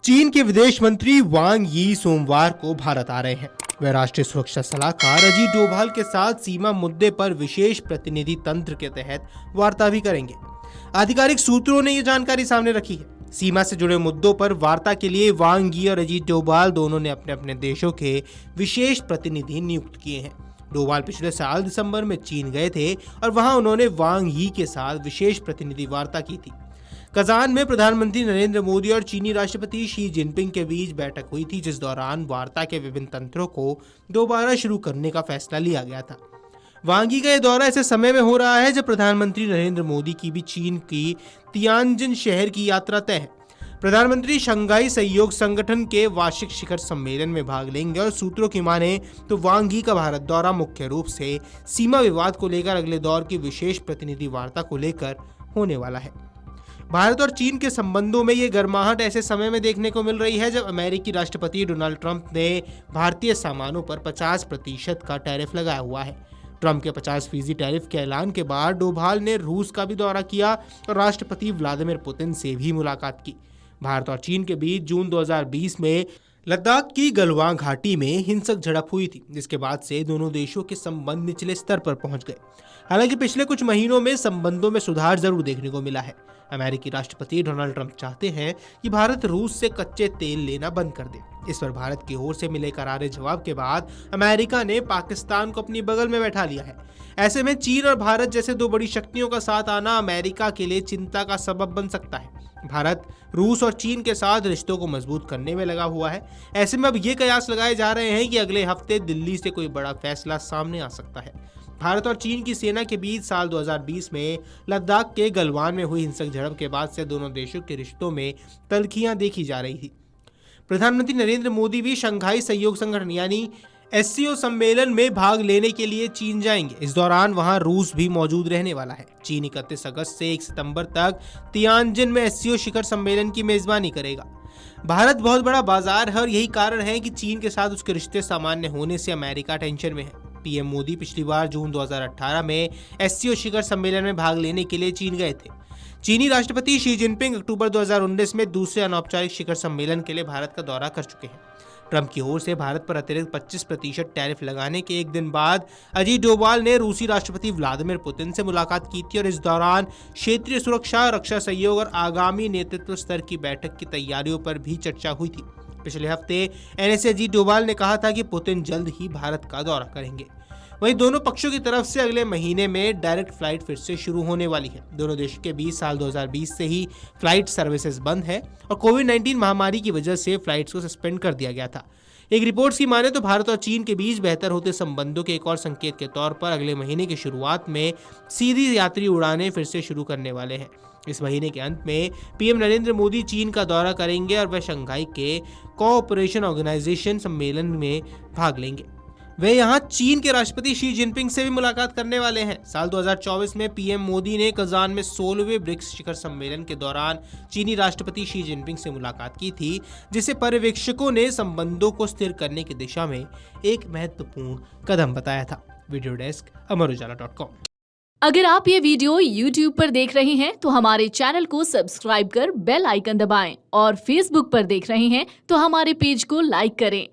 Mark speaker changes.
Speaker 1: चीन के विदेश मंत्री वांग यी सोमवार को भारत आ रहे हैं। वे राष्ट्रीय सुरक्षा सलाहकार अजीत डोभाल के साथ सीमा मुद्दे पर विशेष प्रतिनिधि तंत्र के तहत वार्ता भी करेंगे। आधिकारिक सूत्रों ने ये जानकारी सामने रखी है। सीमा से जुड़े मुद्दों पर वार्ता के लिए वांग यी और अजीत डोभाल दोनों ने अपने अपने देशों के विशेष प्रतिनिधि नियुक्त किए हैं। डोभाल पिछले साल दिसंबर में चीन गए थे और वहां उन्होंने वांग यी के साथ विशेष प्रतिनिधि वार्ता की थी। कजान में प्रधानमंत्री नरेंद्र मोदी और चीनी राष्ट्रपति शी जिनपिंग के बीच बैठक हुई थी, जिस दौरान वार्ता के विभिन्न तंत्रों को दोबारा शुरू करने का फैसला लिया गया था। वांग यी का यह दौरा ऐसे समय में हो रहा है जब प्रधानमंत्री नरेंद्र मोदी की भी चीन की तियानजिन शहर की यात्रा तय है। प्रधानमंत्री शंघाई सहयोग संगठन के वार्षिक शिखर सम्मेलन में भाग लेंगे और सूत्रों की माने तो वांग यी का भारत दौरा मुख्य रूप से सीमा विवाद को लेकर अगले दौर की विशेष प्रतिनिधि वार्ता को लेकर होने वाला है। भारत और चीन के संबंधों में ये गर्माहट ऐसे समय में देखने को मिल रही है जब अमेरिकी राष्ट्रपति डोनाल्ड ट्रंप ने भारतीय सामानों पर 50% का टैरिफ लगाया हुआ है। ट्रंप के 50% टैरिफ के ऐलान के बाद डोभाल ने रूस का भी दौरा किया और राष्ट्रपति व्लादिमीर पुतिन से भी मुलाकात की। भारत और चीन के बीच जून 2020 में लद्दाख की गलवान घाटी में हिंसक झड़प हुई थी, जिसके बाद से दोनों देशों के संबंध निचले स्तर पर पहुंच गए। हालांकि पिछले कुछ महीनों में संबंधों में सुधार जरूर देखने को मिला है। अमेरिकी राष्ट्रपति डोनाल्ड ट्रंप चाहते हैं कि भारत रूस से कच्चे तेल लेना बंद कर दे। इस पर भारत की ओर से मिले करारे जवाब के बाद अमेरिका ने पाकिस्तान को अपनी बगल में बैठा लिया है। ऐसे में चीन और भारत जैसे दो बड़ी शक्तियों का साथ आना अमेरिका के लिए चिंता का सबब बन सकता है। भारत रूस और चीन के साथ रिश्तों को मजबूत करने में लगा हुआ है। ऐसे में अब ये कयास लगाए जा रहे हैं कि अगले हफ्ते दिल्ली से कोई बड़ा फैसला सामने आ सकता है। भारत और चीन की सेना के बीच साल 2020 में लद्दाख के गलवान में हुई हिंसक झड़प के बाद से दोनों देशों के रिश्तों में तल्खियां देखी जा रही थी। प्रधानमंत्री नरेंद्र मोदी भी शंघाई सहयोग संगठन यानी SCO सम्मेलन में भाग लेने के लिए चीन जाएंगे। इस दौरान वहां रूस भी मौजूद रहने वाला है। चीन 31 अगस्त से 1 सितंबर तक तियानजिन में SCO शिखर सम्मेलन की मेजबानी करेगा। भारत बहुत बड़ा बाजार है और यही कारण है कि चीन के साथ उसके रिश्ते सामान्य होने से अमेरिका टेंशन में है। पीएम मोदी पिछली बार जून 2018 में SCO शिखर सम्मेलन में भाग लेने के लिए चीन गए थे। चीनी राष्ट्रपति शी जिनपिंग अक्टूबर 2019 में दूसरे अनौपचारिक शिखर सम्मेलन के लिए भारत का दौरा कर चुके हैं। ट्रंप की ओर से भारत पर अतिरिक्त 25% टैरिफ लगाने के एक दिन बाद अजीत डोभाल ने रूसी राष्ट्रपति व्लादिमीर पुतिन से मुलाकात की थी और इस दौरान क्षेत्रीय सुरक्षा, रक्षा सहयोग और आगामी नेतृत्व स्तर की बैठक की तैयारियों पर भी चर्चा हुई थी। पिछले हफ्ते NSA अजीत डोभाल ने कहा था कि पुतिन जल्द ही भारत का दौरा करेंगे। वहीं दोनों पक्षों की तरफ से अगले महीने में डायरेक्ट फ्लाइट फिर से शुरू होने वाली है। दोनों देशों के बीच साल 2020 से ही फ्लाइट सर्विसेज बंद है और कोविड-19 महामारी की वजह से फ्लाइट्स को सस्पेंड कर दिया गया था। एक रिपोर्ट्स की माने तो भारत और चीन के बीच बेहतर होते संबंधों के एक और संकेत के तौर पर अगले महीने की शुरुआत में सीधी यात्री उड़ानें फिर से शुरू करने वाले हैं। इस महीने के अंत में पीएम नरेंद्र मोदी चीन का दौरा करेंगे और वह शंघाई के कोऑपरेशन ऑर्गेनाइजेशन सम्मेलन में भाग लेंगे। वे यहां चीन के राष्ट्रपति शी जिनपिंग से भी मुलाकात करने वाले हैं। साल 2024 में पीएम मोदी ने कजान में 16वें ब्रिक्स शिखर सम्मेलन के दौरान चीनी राष्ट्रपति शी जिनपिंग से मुलाकात की थी, जिसे पर्यवेक्षकों ने संबंधों को स्थिर करने की दिशा में एक महत्वपूर्ण कदम बताया था। Video desk amarujala.com।
Speaker 2: अगर आप ये वीडियो YouTube पर देख रहे हैं तो हमारे चैनल को सब्सक्राइब कर बेल आइकन दबाएं और Facebook पर देख रहे हैं तो हमारे पेज को लाइक करें।